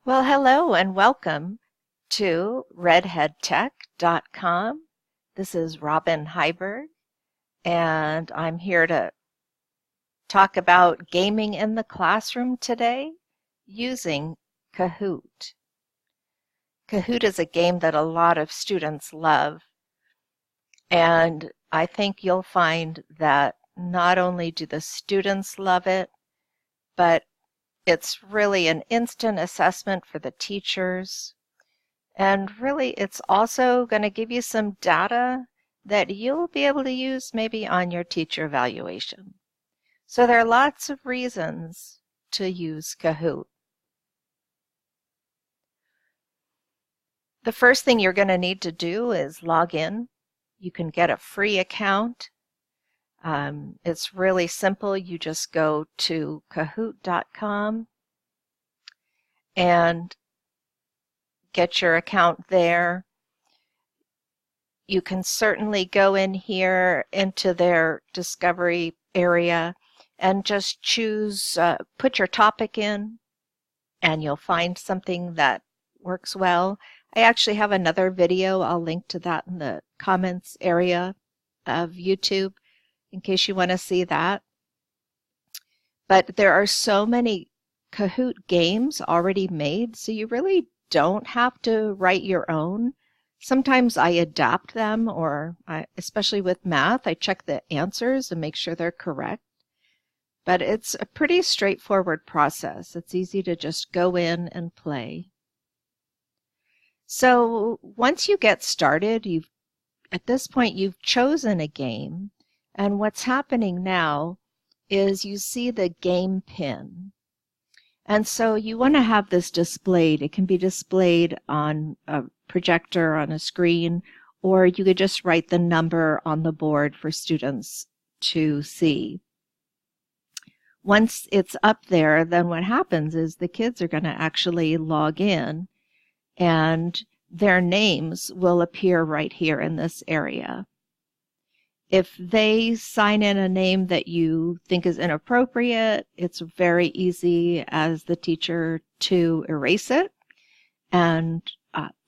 Well, hello and welcome to redheadtech.com. This is Robin Heiberg, and I'm here to talk about gaming in the classroom today using Kahoot. Kahoot is a game that a lot of students love, and I think you'll find that not only do the students love it, but it's really an instant assessment for the teachers. And really, it's also going to give you some data that you'll be able to use maybe on your teacher evaluation. So there are lots of reasons to use Kahoot. The first thing you're going to need to do is log in. You can get a free account. It's really simple. You just go to kahoot.com and get your account there. You can certainly go in here into their discovery area and just choose, put your topic in, and you'll find something that works well. I actually have another video. I'll link to that in the comments area of YouTube in case you want to see that. But there are so many Kahoot games already made, so you really don't have to write your own. Sometimes I adapt them, or especially with math, I check the answers and make sure they're correct. But it's a pretty straightforward process. It's easy to just go in and play. So once you get started, at this point you've chosen a game, and what's happening now is you see the game pin. And so you want to have this displayed. It can be displayed on a projector on a screen, or you could just write the number on the board for students to see. Once it's up there, then what happens is the kids are going to actually log in, and their names will appear right here in this area. If they sign in a name that you think is inappropriate, it's very easy as the teacher to erase it, and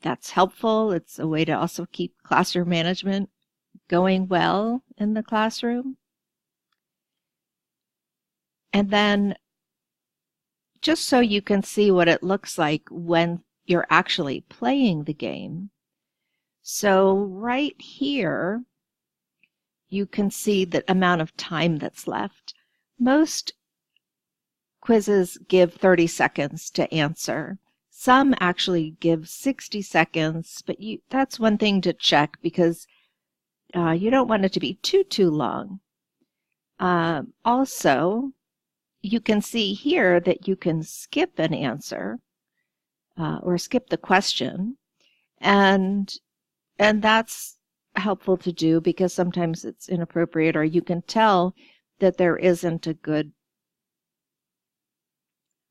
that's helpful. It's a way to also keep classroom management going well in the classroom. And then just so you can see what it looks like when you're actually playing the game. So right here, you can see the amount of time that's left. Most quizzes give 30 seconds to answer. Some actually give 60 seconds, but that's one thing to check because you don't want it to be too long. Also, you can see here that you can skip an answer or skip the question, and that's helpful to do because sometimes it's inappropriate, or you can tell that there isn't a good,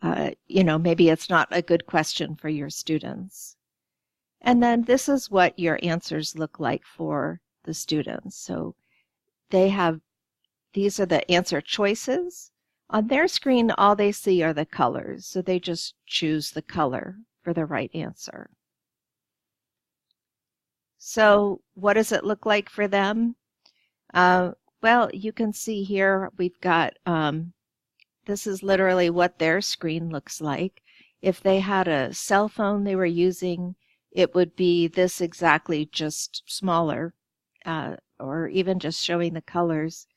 maybe it's not a good question for your students. And then this is what your answers look like for the students. So these are the answer choices. On their screen, all they see are the colors, so they just choose the color for the right answer. So what does it look like for them? Well, you can see here we've got, this is literally what their screen looks like. If they had a cell phone they were using, it would be this exactly, just smaller, or even just showing the colors.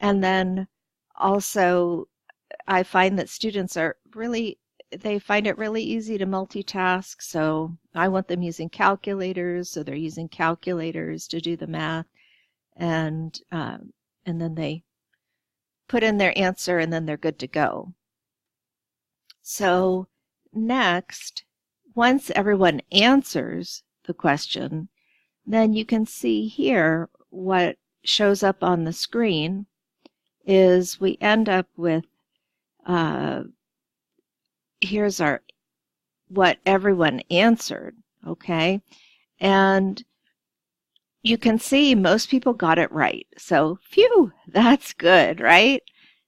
And then also, I find that students they find it really easy to multitask, so I want them using calculators, so they're using calculators to do the math, and then they put in their answer, and then they're good to go. So next, once everyone answers the question, then you can see here what shows up on the screen is we end up with here's what everyone answered, okay? And you can see most people got it right. So, phew, that's good, right?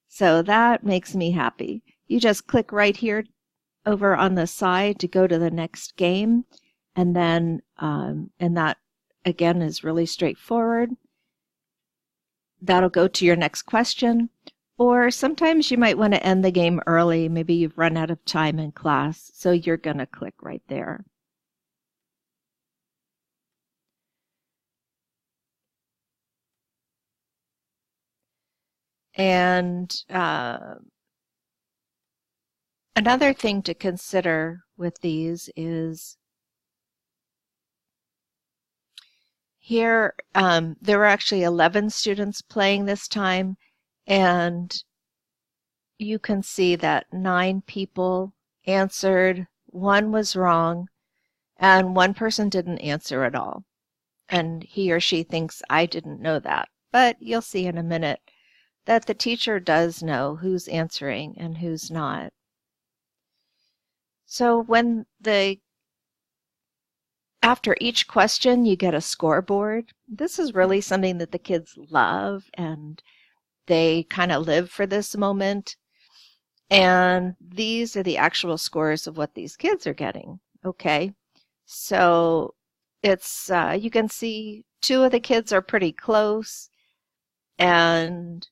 So that makes me happy. You just click right here over on the side to go to the next game. And then, and that again is really straightforward. That'll go to your next question. Or sometimes you might want to end the game early. Maybe you've run out of time in class, so you're going to click right there. And another thing to consider with these is here, there were actually 11 students playing this time, and you can see that 9 people answered, 1 was wrong, and 1 person didn't answer at all. And he or she thinks, I didn't know that. But you'll see in a minute that the teacher does know who's answering and who's not. So after each question, you get a scoreboard. This is really something that the kids love, and they kind of live for this moment. And these are the actual scores of what these kids are getting. Okay, so it's you can see 2 of the kids are pretty close, and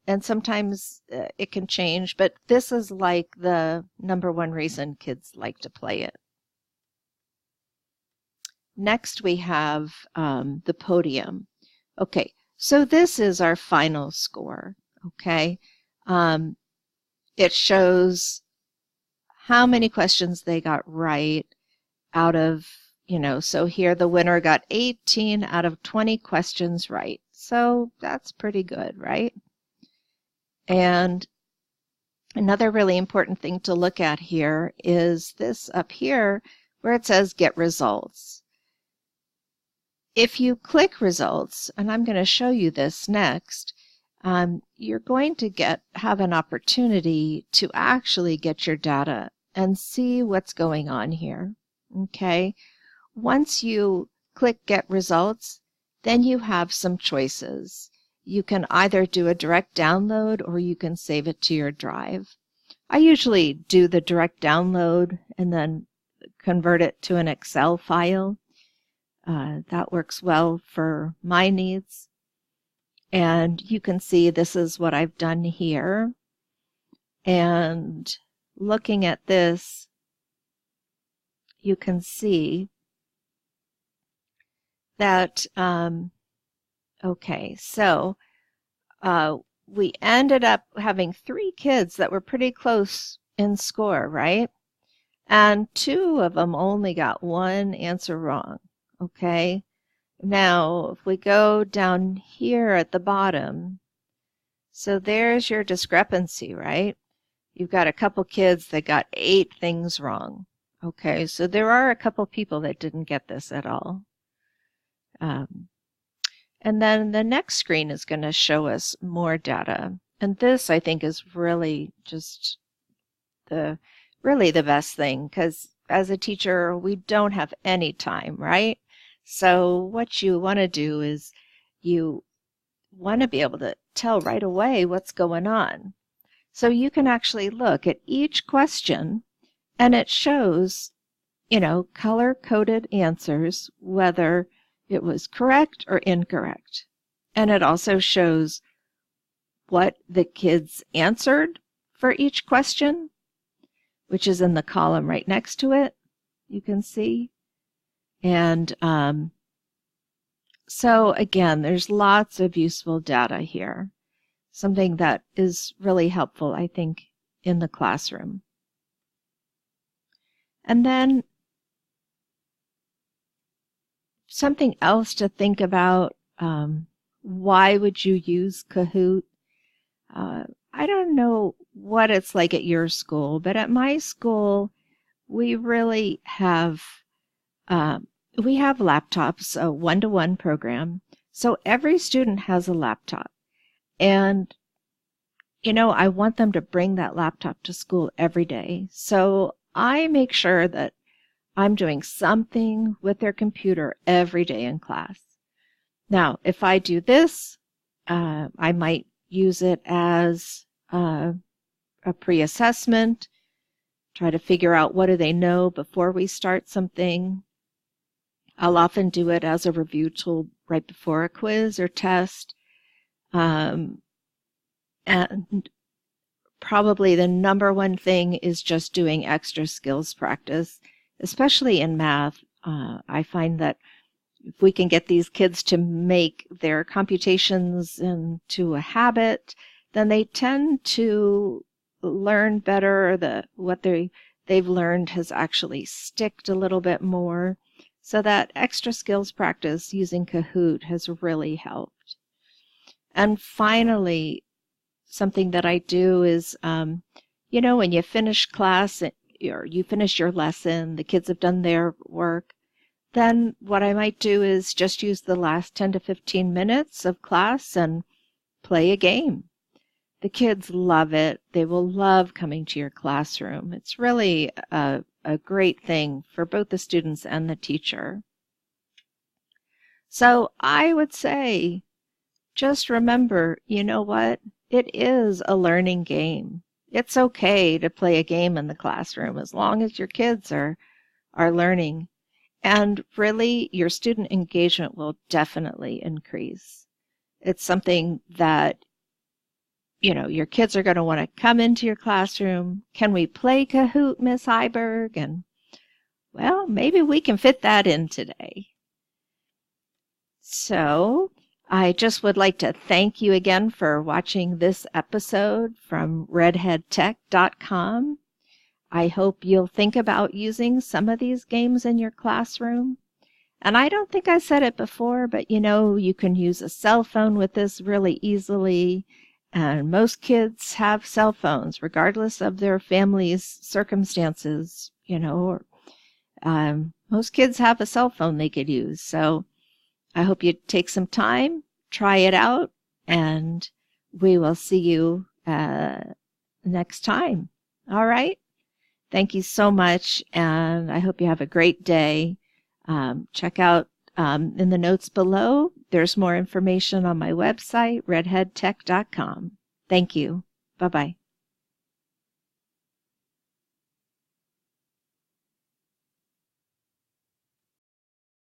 and sometimes it can change, but this is like the #1 reason kids like to play it. Next we have the podium. Okay, so this is our final score. Okay, it shows how many questions they got right out of, so here the winner got 18 out of 20 questions right. So that's pretty good, right? And another really important thing to look at here is this up here where it says Get Results. If you click Results, and I'm going to show you this next, you're going to have an opportunity to actually get your data and see what's going on here. Okay, once you click Get Results, then you have some choices. You can either do a direct download or you can save it to your drive. I usually do the direct download and then convert it to an Excel file. That works well for my needs. And you can see this is what I've done here. And looking at this, you can see that, okay, so we ended up having 3 kids that were pretty close in score, right? And 2 of them only got 1 answer wrong, okay? Now, if we go down here at the bottom, so there's your discrepancy, right? You've got a couple kids that got 8 things wrong. Okay, so there are a couple people that didn't get this at all. And then the next screen is going to show us more data. And this, I think, is really just really the best thing, because as a teacher, we don't have any time, right? So what you want to do is you want to be able to tell right away what's going on. So you can actually look at each question, and it shows, color-coded answers, whether it was correct or incorrect. And it also shows what the kids answered for each question, which is in the column right next to it, you can see. And so again, there's lots of useful data here, something that is really helpful, I think, in the classroom. And then something else to think about, why would you use Kahoot? I don't know what it's like at your school, but at my school, we really have laptops, a one-to-one program. So every student has a laptop. And, I want them to bring that laptop to school every day. So I make sure that I'm doing something with their computer every day in class. Now, if I do this, I might use it as a pre-assessment, try to figure out what do they know before we start something. I'll often do it as a review tool right before a quiz or test. And probably the number one thing is just doing extra skills practice, especially in math. I find that if we can get these kids to make their computations into a habit, then they tend to learn better. What they've learned has actually sticked a little bit more. So that extra skills practice using Kahoot has really helped. And finally, something that I do is, when you finish class or you finish your lesson, the kids have done their work, then what I might do is just use the last 10 to 15 minutes of class and play a game. The kids love it. They will love coming to your classroom. It's really a great thing for both the students and the teacher. So I would say, just remember, you know what? It is a learning game. It's okay to play a game in the classroom as long as your kids are learning. And really, your student engagement will definitely increase. It's something that, your kids are going to want to come into your classroom. Can we play Kahoot, Miss Heiberg? And, well, maybe we can fit that in today. So I just would like to thank you again for watching this episode from redheadtech.com. I hope you'll think about using some of these games in your classroom. And I don't think I said it before, but you can use a cell phone with this really easily. And most kids have cell phones, regardless of their family's circumstances, most kids have a cell phone they could use. So I hope you take some time, try it out, and we will see you next time. All right? Thank you so much, and I hope you have a great day. Check out in the notes below. There's more information on my website, redheadtech.com. Thank you. Bye-bye.